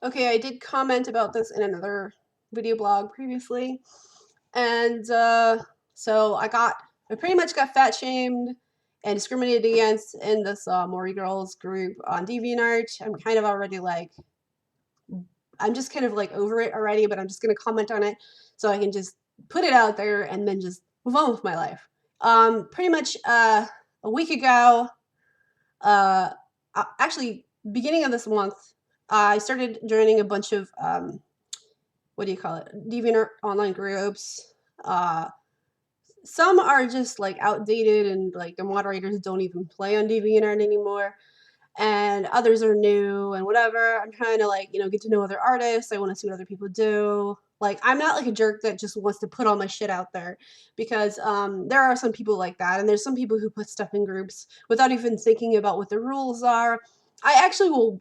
Okay, I did comment about this in another video blog previously, and so I pretty much got fat shamed and discriminated against in this MoriGirls group on DeviantArt. I'm just kind of like over it already, but I'm just gonna comment on it so I can just put it out there and then just move on with my life. Pretty much a week ago, actually beginning of this month, I started joining a bunch of what do you call it? DeviantArt online groups. Uh, some are just like outdated and like the moderators don't even play on DeviantArt anymore. And others are new and whatever. I'm trying to like, get to know other artists. I want to see what other people do. Like, I'm not like a jerk that just wants to put all my shit out there because there are some people like that. And there's some people who put stuff in groups without even thinking about what the rules are. I actually will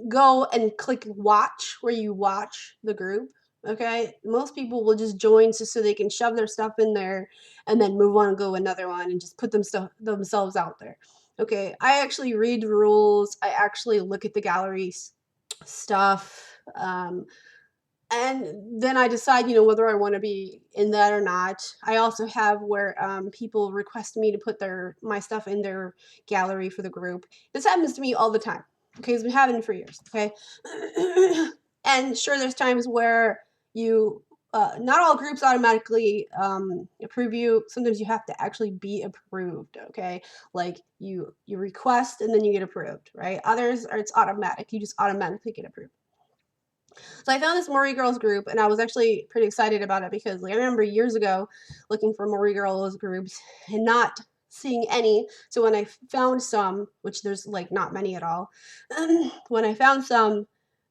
go and click watch where you watch the group. Okay, most people will just join just so they can shove their stuff in there and then move on and go another one and just put themselves out there. Okay, I actually read the rules. I actually look at the gallery stuff, and then I decide, whether I want to be in that or not. I also have where people request me to put my stuff in their gallery for the group. This happens to me all the time. Okay, it's been happening for years. Okay, and sure, there's times where you not all groups automatically approve you. Sometimes you have to actually be approved. Okay, like you request and then you get approved, right? Others are it's automatic. You just automatically get approved. So I found this MoriGirls group, and I was actually pretty excited about it because like, I remember years ago looking for MoriGirls groups and not seeing any. So when I found some, which there's like not many at all, when I found some,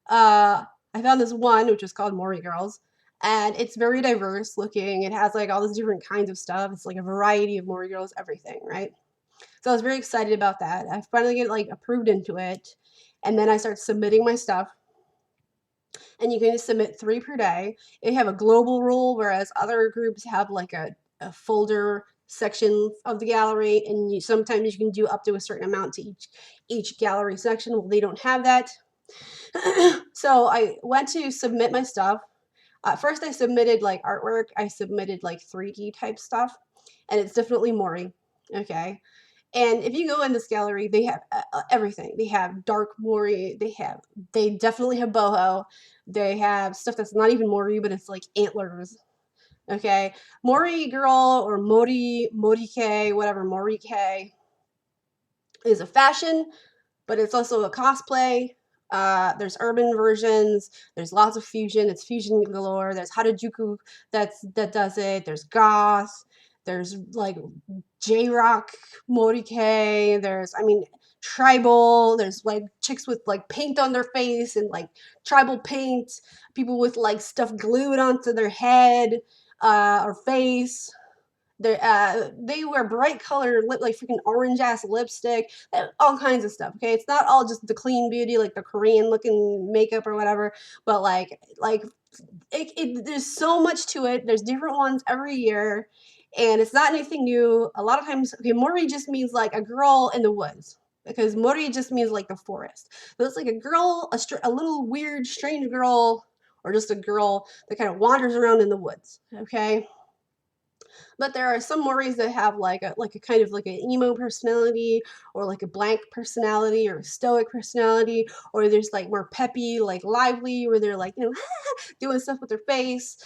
I found this one which was called MoriGirls, and it's very diverse looking. It has like all these different kinds of stuff. It's like a variety of MoriGirls, everything, right? So I was very excited about that. I finally get like approved into it, and then I start submitting my stuff, and you can just submit 3 per day. They have a global rule, whereas other groups have like a folder section of the gallery, and sometimes you can do up to a certain amount to each gallery section. Well, they don't have that. So I went to submit my stuff. First, I submitted like artwork. I submitted like 3D type stuff, and it's definitely Mori. Okay. And if you go in this gallery, they have everything. They have dark Mori. They definitely have boho. They have stuff that's not even Mori, but it's like antlers. Okay, Mori girl or Mori K, whatever Mori K is a fashion, but it's also a cosplay. There's urban versions. There's lots of fusion. It's fusion galore. There's Harajuku that does it. There's goth. There's like J-rock, Morike. Tribal. There's like chicks with like paint on their face and like tribal paint. People with like stuff glued onto their head or face. They wear bright colored lip, like freaking orange ass lipstick, all kinds of stuff. Okay, it's not all just the clean beauty, like the Korean looking makeup or whatever, but there's so much to it. There's different ones every year, and it's not anything new. A lot of times, okay, Mori just means like a girl in the woods. Because Mori just means like the forest. So it's like a girl, a little weird, strange girl, or just a girl that kind of wanders around in the woods. Okay, but there are some Moris that have like a kind of like an emo personality, or like a blank personality, or a stoic personality, or there's like more peppy, like lively, where they're like doing stuff with their face.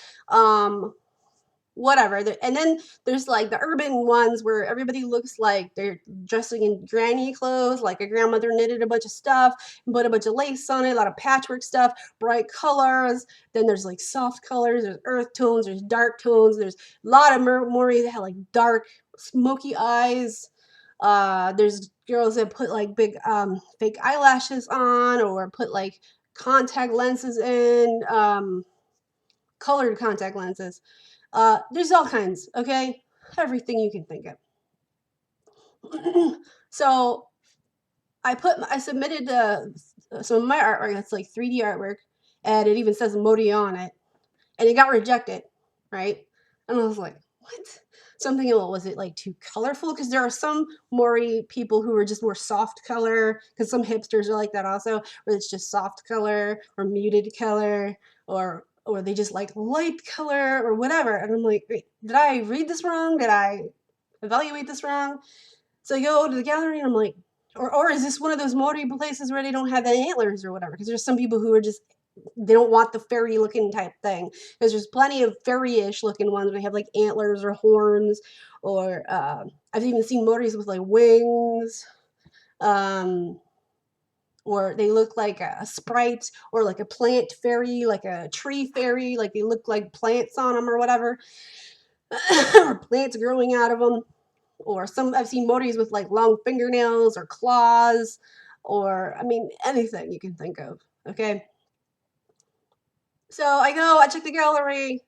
Whatever. And then there's like the urban ones where everybody looks like they're dressing in granny clothes, like a grandmother knitted a bunch of stuff and put a bunch of lace on it, a lot of patchwork stuff, bright colors. Then there's like soft colors, there's earth tones, there's dark tones, there's a lot of Mori that have like dark, smoky eyes. There's girls that put like big fake eyelashes on, or put like contact lenses in, colored contact lenses. There's all kinds, okay? Everything you can think of. So I submitted some of my artwork that's like 3D artwork, and it even says Modi on it, and it got rejected, right? And I was like, what? Something, well, was it like too colorful? Because there are some Mori people who are just more soft color, because some hipsters are like that also, where it's just soft color or muted color, or they just like light color or whatever. And I'm like, wait, did I read this wrong? Did I evaluate this wrong? So I go to the gallery and I'm like, or is this one of those Mori places where they don't have any antlers or whatever? Because there's some people who are just, they don't want the fairy looking type thing. Because there's plenty of fairy-ish looking ones where they have like antlers or horns, or I've even seen Moris with like wings, or they look like a sprite, or like a plant fairy, like a tree fairy, like they look like plants on them or whatever, or plants growing out of them. Or some, I've seen Moris with like long fingernails or claws, or I mean anything you can think of. Okay. So I check the gallery,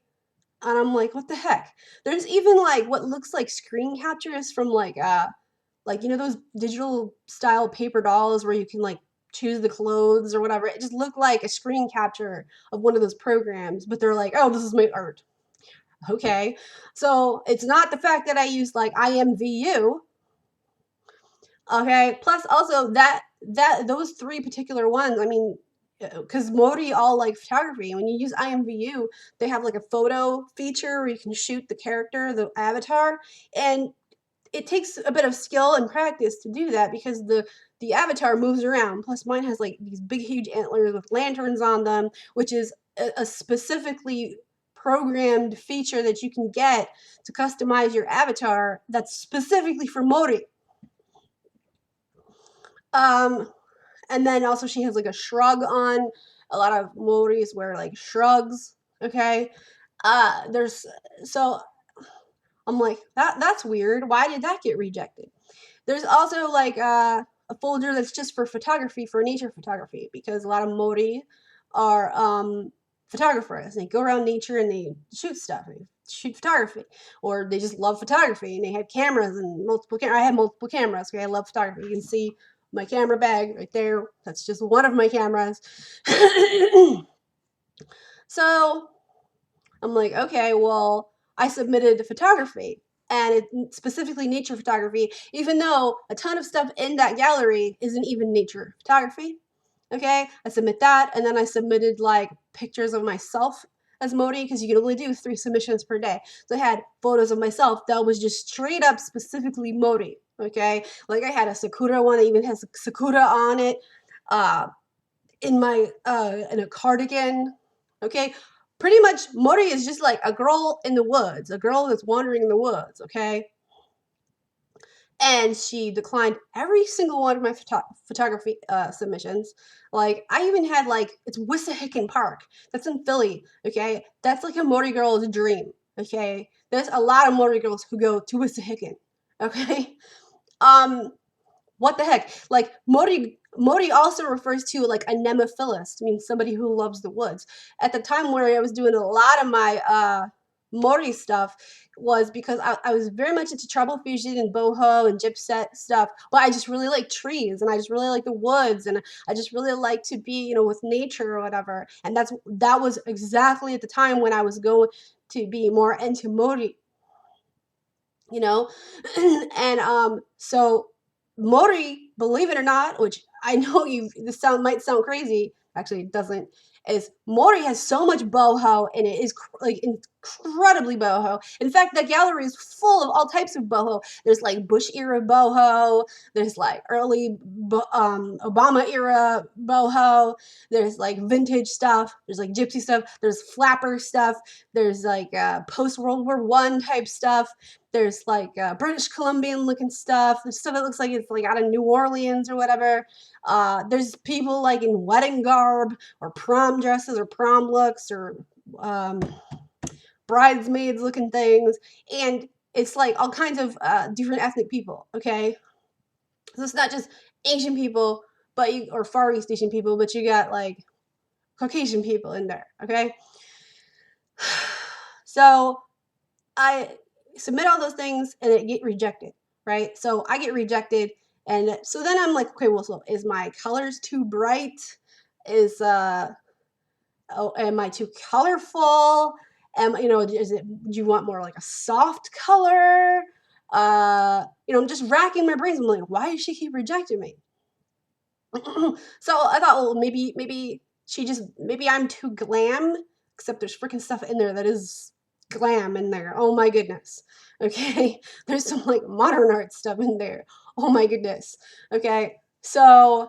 and I'm like, what the heck? There's even like what looks like screen captures from like you know those digital style paper dolls where you can like choose the clothes or whatever. It just looked like a screen capture of one of those programs, but they're like, oh, this is my art. Okay. So it's not the fact that I use like IMVU. Okay. Plus also that those three particular ones, I mean, because Mori all like photography. When you use IMVU, they have like a photo feature where you can shoot the character, the avatar, and it takes a bit of skill and practice to do that because the avatar moves around. Plus mine has like these big huge antlers with lanterns on them, which is a specifically programmed feature that you can get to customize your avatar that's specifically for Mori. And then also she has like a shrug on. A lot of Moris wear like shrugs. Okay. There's so I'm like, that's weird. Why did that get rejected? There's also like a folder that's just for photography, for nature photography, because a lot of Mori are photographers. They go around nature and they shoot stuff. They shoot photography, or they just love photography and they have cameras and multiple. I have multiple cameras. Okay, I love photography. You can see my camera bag right there. That's just one of my cameras. So I'm like, okay, well, I submitted the photography, and it, specifically nature photography, even though a ton of stuff in that gallery isn't even nature photography. Okay, I submit that, and then I submitted like pictures of myself as Modi, because you can only do 3 submissions per day. So I had photos of myself that was just straight up specifically Modi. Okay, like I had a Sakura one that even has Sakura on it, in my in a cardigan. Okay, pretty much Mori is just like a girl in the woods, a girl that's wandering in the woods. Okay, and she declined every single one of my photography submissions. Like I even had like, it's Wissahickon Park. That's in Philly. Okay, that's like a Mori girl's dream. Okay, there's a lot of Mori girls who go to Wissahickon. Okay, what the heck? Like Mori also refers to like a nemophilist, means somebody who loves the woods. At the time where I was doing a lot of my Mori stuff was because I was very much into Trouble Fusion and boho and gypset stuff, but I just really like trees and I just really like the woods and I just really like to be, you know, with nature or whatever. And that was exactly at the time when I was going to be more into Mori, you know. And so Mori, believe it or not, which I know might sound crazy, actually it doesn't, is Mori has so much boho and it is like incredibly boho. In fact, the gallery is full of all types of boho. There's like Bush era boho, there's like early Obama era boho, there's like vintage stuff, there's like gypsy stuff, there's flapper stuff, there's like post World War I type stuff, there's like British Columbian looking stuff. There's stuff that looks like it's like out of New Orleans or whatever. There's people like in wedding garb or prom dresses or prom looks or bridesmaids looking things. And it's like all kinds of different ethnic people, okay? So it's not just Asian people, or Far East Asian people, but you got like Caucasian people in there, okay? So I submit all those things and it get rejected, right? So I get rejected, and so then I'm like, okay, well, so is my colors too bright? Am I too colorful? You know, do you want more like a soft color? You know, I'm just racking my brains. I'm like, why does she keep rejecting me? So I thought, well, maybe maybe I'm too glam, except there's freaking stuff in there that is glam in there. Oh my goodness. Okay. There's some like modern art stuff in there. Oh my goodness. Okay. So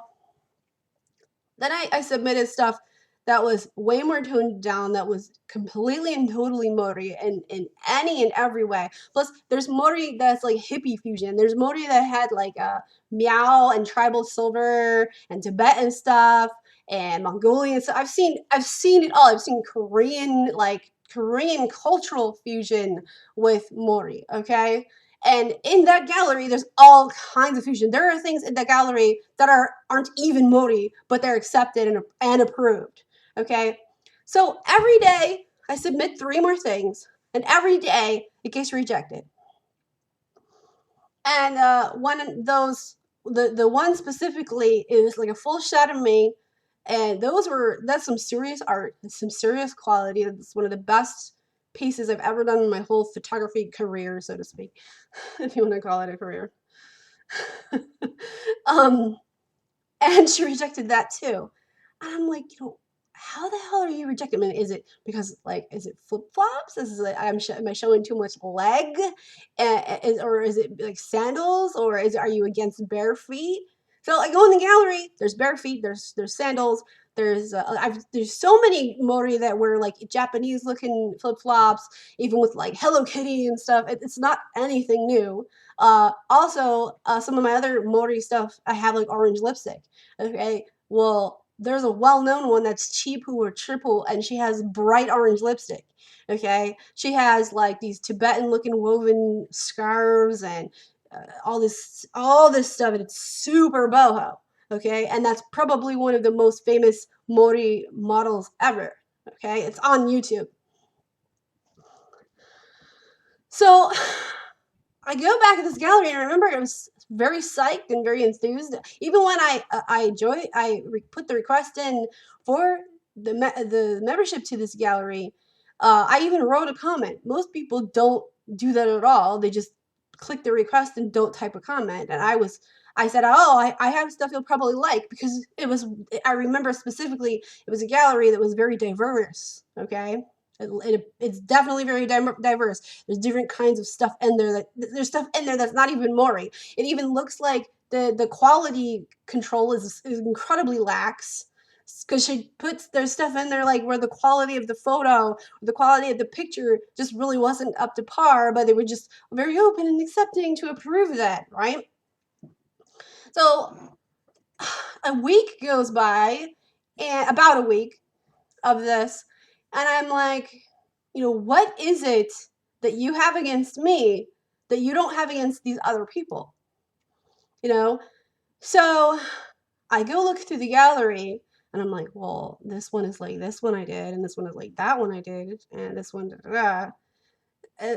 then I submitted stuff that was way more toned down, that was completely and totally Mori in any and every way. Plus, there's Mori that's like hippie fusion. There's Mori that had like a meow and tribal silver and Tibetan stuff and Mongolian stuff. I've seen it all. I've seen Korean cultural fusion with Mori. Okay. And in that gallery, there's all kinds of fusion. There are things in the gallery that aren't even Mori, but they're accepted and approved. Okay, so every day I submit 3 more things, and every day it gets rejected. And one of those, the one specifically, is like a full shot of me, and that's some serious art, some serious quality. It's one of the best pieces I've ever done in my whole photography career, so to speak, if you want to call it a career. And she rejected that too. And I'm like, you know, how the hell are you rejecting? I mean, is it because like, is it flip flops? Is it like, am I showing too much leg, or is it like sandals, or are you against bare feet? So I go in the gallery. There's bare feet. There's sandals. There's so many Mori that were like Japanese looking flip flops, even with like Hello Kitty and stuff. It's not anything new. Also, some of my other Mori stuff, I have like orange lipstick. Okay, well, there's a well-known one that's cheapu or triple, and she has bright orange lipstick. Okay, she has like these Tibetan-looking woven scarves and all this stuff, and it's super boho. Okay, and that's probably one of the most famous Mori models ever. Okay, it's on YouTube. So I go back to this gallery, and I remember I was very psyched and very enthused. Even when I put the request in for the membership to this gallery, I even wrote a comment. Most people don't do that at all. They just click the request and don't type a comment. And I said, oh, I have stuff you'll probably like, because I remember specifically, it was a gallery that was very diverse. Okay. It's definitely very diverse. There's different kinds of stuff in there. There's stuff in there that's not even Mori. It even looks like the quality control is incredibly lax, because there's stuff in there like where the quality of the photo, the quality of the picture just really wasn't up to par, but they were just very open and accepting to approve that, right? So a week goes by, and about a week of this, and I'm like, you know, what is it that you have against me that you don't have against these other people? You know? So I go look through the gallery, and I'm like, well, this one is like this one I did, and this one is like that one I did, and this one, da, da, da.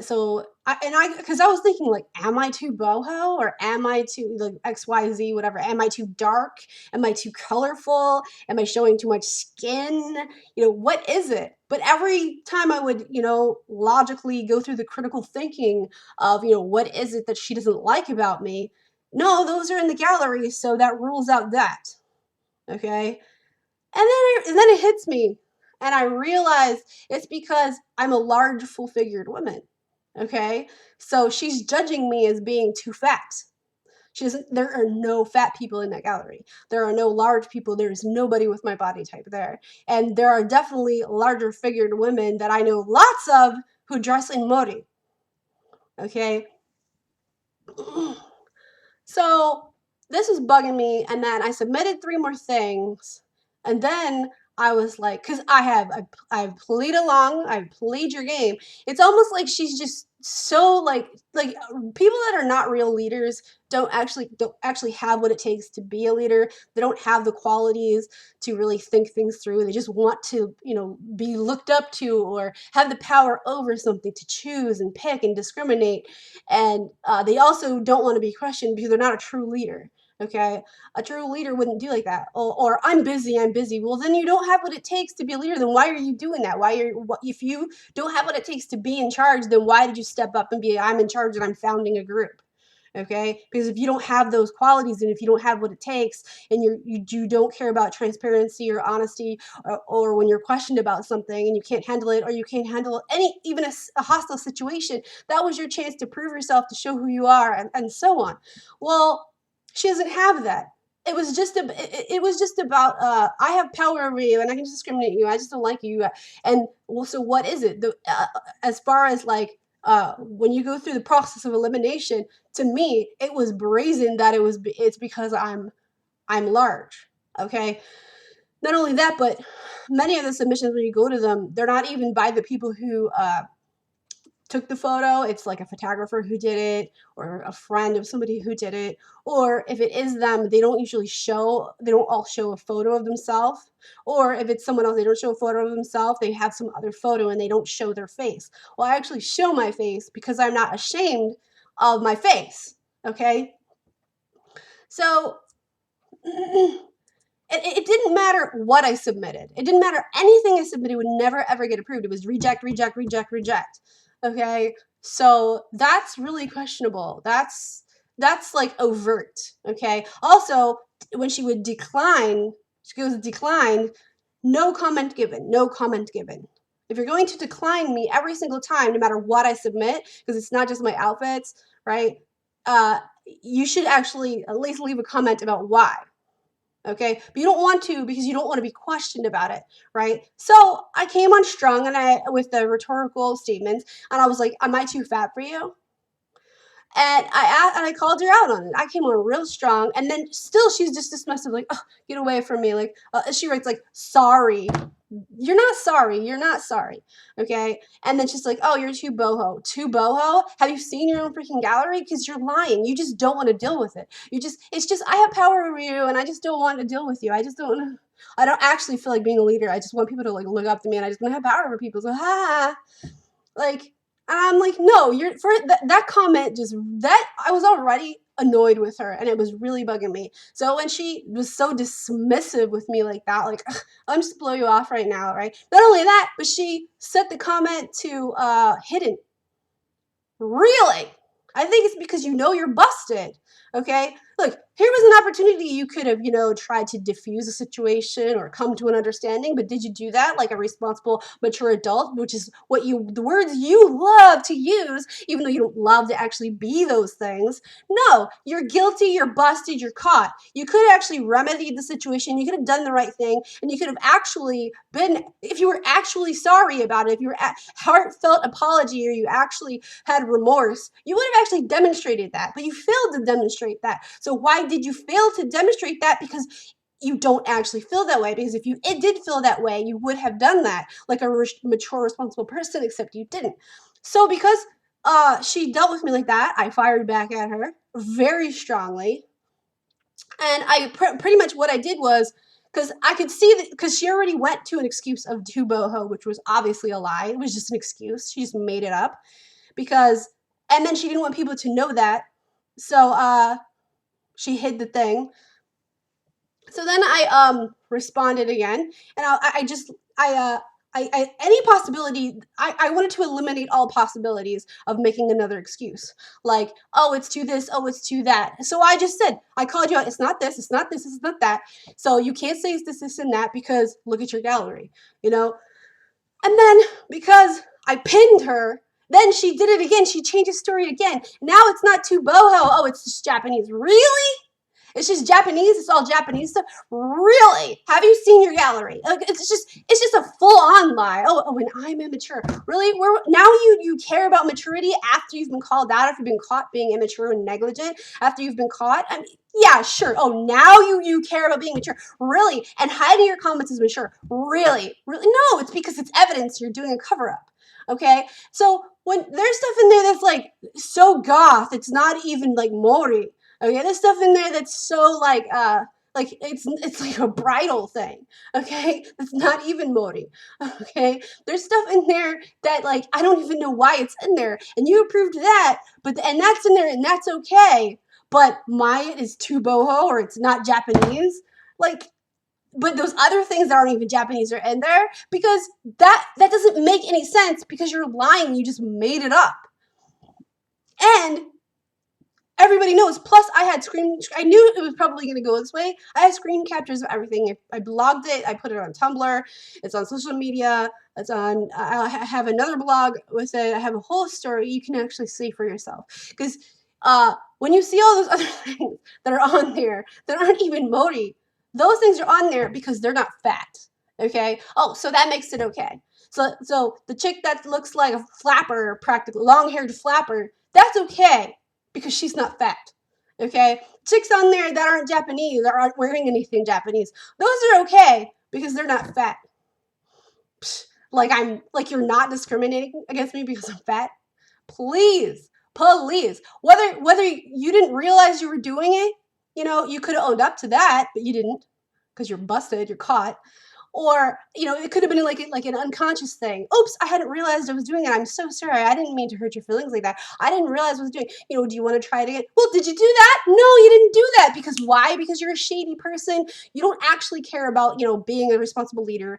So because I was thinking, like, am I too boho, or am I too like XYZ, whatever? Am I too dark? Am I too colorful? Am I showing too much skin? You know, what is it? But every time I would, you know, logically go through the critical thinking of, you know, what is it that she doesn't like about me? No, those are in the gallery, so that rules out that. Okay. And then it hits me, and I realize it's because I'm a large, full-figured woman. Okay, so she's judging me as being too fat. There are no fat people in that gallery. There are no large people. There's nobody with my body type there. And there are definitely larger figured women that I know lots of who dress in Mori. Okay. So this was bugging me, and then I submitted 3 more things, and then I was like, because I've played along, I've played your game. It's almost like she's just so like people that are not real leaders don't actually have what it takes to be a leader. They don't have the qualities to really think things through. They just want to, you know, be looked up to, or have the power over something, to choose and pick and discriminate. And they also don't want to be questioned because they're not a true leader. Okay, a true leader wouldn't do like that. Or I'm busy, I'm busy. Well, then you don't have what it takes to be a leader. Then why are you doing that? If you don't have what it takes to be in charge, then why did you step up and be, I'm in charge and I'm founding a group? Okay, because if you don't have those qualities and if you don't have what it takes and you don't care about transparency or honesty, or when you're questioned about something and you can't handle it, or you can't handle even a hostile situation, that was your chance to prove yourself, to show who you are, and so on. Well, she doesn't have that. It was just about I have power over you and I can just discriminate you. I just don't like you. And well, so what is it? As far as like when you go through the process of elimination, to me, it was brazen that it's because I'm large. Okay. Not only that, but many of the submissions, when you go to them, they're not even by the people who took the photo. It's like a photographer who did it, or a friend of somebody who did it. Or if it is them, they don't all show a photo of themselves. Or if it's someone else, they don't show a photo of themselves. They have some other photo and they don't show their face. Well, I actually show my face because I'm not ashamed of my face. Okay. So it didn't matter what I submitted. It didn't matter. Anything I submitted would never, ever get approved. It was reject, reject, reject, reject. Okay, so that's really questionable. That's like overt. Okay. Also, when she would decline, she goes declined, no comment given, no comment given. If you're going to decline me every single time, no matter what I submit, because it's not just my outfits, right? You should actually at least leave a comment about why. Okay, but you don't want to, because you don't want to be questioned about it, right? So I came on strong and with the rhetorical statements, and I was like, am I too fat for you? And I called her out on it. I came on real strong, and then still she's just dismissive, like, oh, get away from me. Like she writes like, sorry. You're not sorry. You're not sorry. Okay. And then she's like, oh, you're too boho. Too boho? Have you seen your own freaking gallery? Because you're lying. You just don't want to deal with it. It's just, I have power over you and I just don't want to deal with you. I just don't want to, I don't actually feel like being a leader. I just want people to like look up to me and I just want to have power over people. So, like, and I'm like, no, that comment I was already annoyed with her and it was really bugging me. So when she was so dismissive with me like that, like, I'm just blow you off right now, right? Not only that, but she set the comment to hidden. Really? I think it's because you're busted. Okay? Look, here was an opportunity you could have, tried to diffuse a situation or come to an understanding, but did you do that like a responsible, mature adult, which is the words you love to use, even though you don't love to actually be those things? No, you're guilty, you're busted, you're caught. You could have actually remedied the situation, you could have done the right thing, and you could have actually been, if you were actually sorry about it, if you were heartfelt apology, or you actually had remorse, you would have actually demonstrated that, but you failed to demonstrate that. So why did you fail to demonstrate that? Because you don't actually feel that way. Because if you did feel that way, you would have done that like a mature, responsible person, except you didn't. So because she dealt with me like that, I fired back at her very strongly. And I pretty much what I did was, because I could see that, because she already went to an excuse of too boho, which was obviously a lie. It was just an excuse. She just made it up. And then she didn't want people to know that. So she hid the thing. So then I responded again, and any possibility, I wanted to eliminate all possibilities of making another excuse. Like, oh, it's to this, oh, it's to that. So I just said, I called you out, it's not this, it's not this, it's not that. So you can't say it's this, and that, because look at your gallery, And then because I pinned her, then she did it again. She changed the story again. Now it's not too boho. Oh, it's just Japanese. Really? It's just Japanese. It's all Japanese stuff. Really? Have you seen your gallery? Like, it's just a full-on lie. Oh, and I'm immature. Really? Now you care about maturity after you've been called out, after you've been caught being immature and negligent, after you've been caught? I mean, yeah, sure. Oh, now you care about being mature. Really? And hiding your comments is mature. Really? Really? No, it's because it's evidence you're doing a cover-up. Okay? So when there's stuff in there that's like so goth, it's not even like Mori. Okay, there's stuff in there that's so like it's like a bridal thing. Okay, it's not even Mori. Okay, there's stuff in there that like I don't even know why it's in there, and you approved that, and that's in there, and that's okay. but mine is too boho or it's not Japanese. Like, but those other things that aren't even Japanese are in there because that doesn't make any sense because you're lying. You just made it up. And everybody knows. Plus, I knew it was probably going to go this way. I had screen captures of everything. I blogged it. I put it on Tumblr. It's on social media. It's on. I have another blog with it. I have a whole story you can actually see for yourself. Because when you see all those other things that are on there that aren't even Mori, those things are on there because they're not fat. Okay. Oh, so that makes it okay. So the chick that looks like a flapper, practically long-haired flapper, that's okay. Because she's not fat, okay? Chicks on there that aren't Japanese or aren't wearing anything Japanese, those are okay because they're not fat. Like you're not discriminating against me because I'm fat? Please. Whether you didn't realize you were doing it, you could have owned up to that, but you didn't because you're busted, you're caught. Or, it could have been like an unconscious thing. Oops, I hadn't realized I was doing it. I'm so sorry. I didn't mean to hurt your feelings like that. I didn't realize I was doing it. Do you want to try it again? Well, did you do that? No, you didn't do that. Because why? Because you're a shady person. You don't actually care about, being a responsible leader.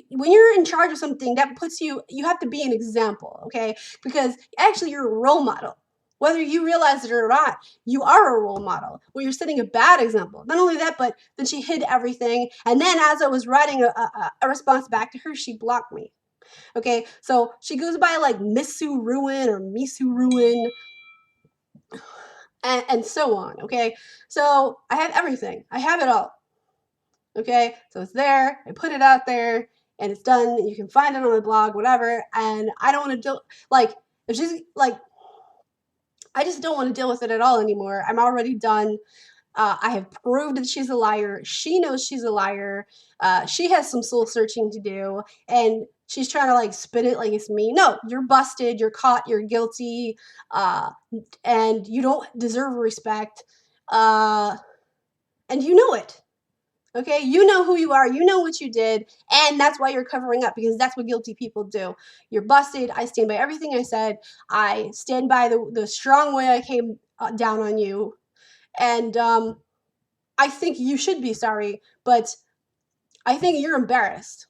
When you're in charge of something, that puts you have to be an example, okay? Because actually you're a role model. Whether you realize it or not, you are a role model. Well, you're setting a bad example. Not only that, but then she hid everything. And then as I was writing a response back to her, she blocked me. Okay, so she goes by like missuruin or missuruin and so on. Okay, so I have everything. I have it all. Okay, so it's there. I put it out there and it's done. You can find it on my blog, whatever. And I don't want to do if she's like, I just don't want to deal with it at all anymore. I'm already done. I have proved that she's a liar. She knows she's a liar. She has some soul searching to do, and she's trying to spin it like it's me. No, you're busted. You're caught. You're guilty, and you don't deserve respect. And you know it. Okay, you know who you are. You know what you did, and that's why you're covering up because that's what guilty people do. You're busted. I stand by everything I said. I stand by the strong way I came down on you, and I think you should be sorry, but I think you're embarrassed.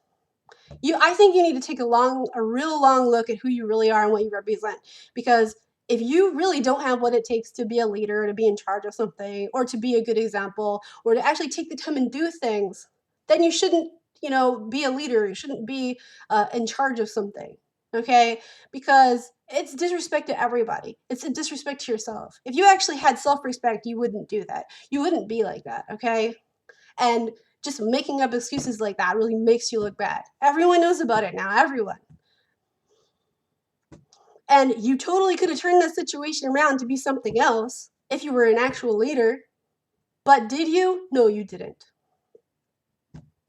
I think you need to take a real long look at who you really are and what you represent, because if you really don't have what it takes to be a leader, to be in charge of something, or to be a good example, or to actually take the time and do things, then you shouldn't, be a leader. You shouldn't be in charge of something, okay? Because it's disrespect to everybody. It's a disrespect to yourself. If you actually had self-respect, you wouldn't do that. You wouldn't be like that, okay? And just making up excuses like that really makes you look bad. Everyone knows about it now, everyone. And you totally could have turned that situation around to be something else if you were an actual leader. But did you? No, you didn't.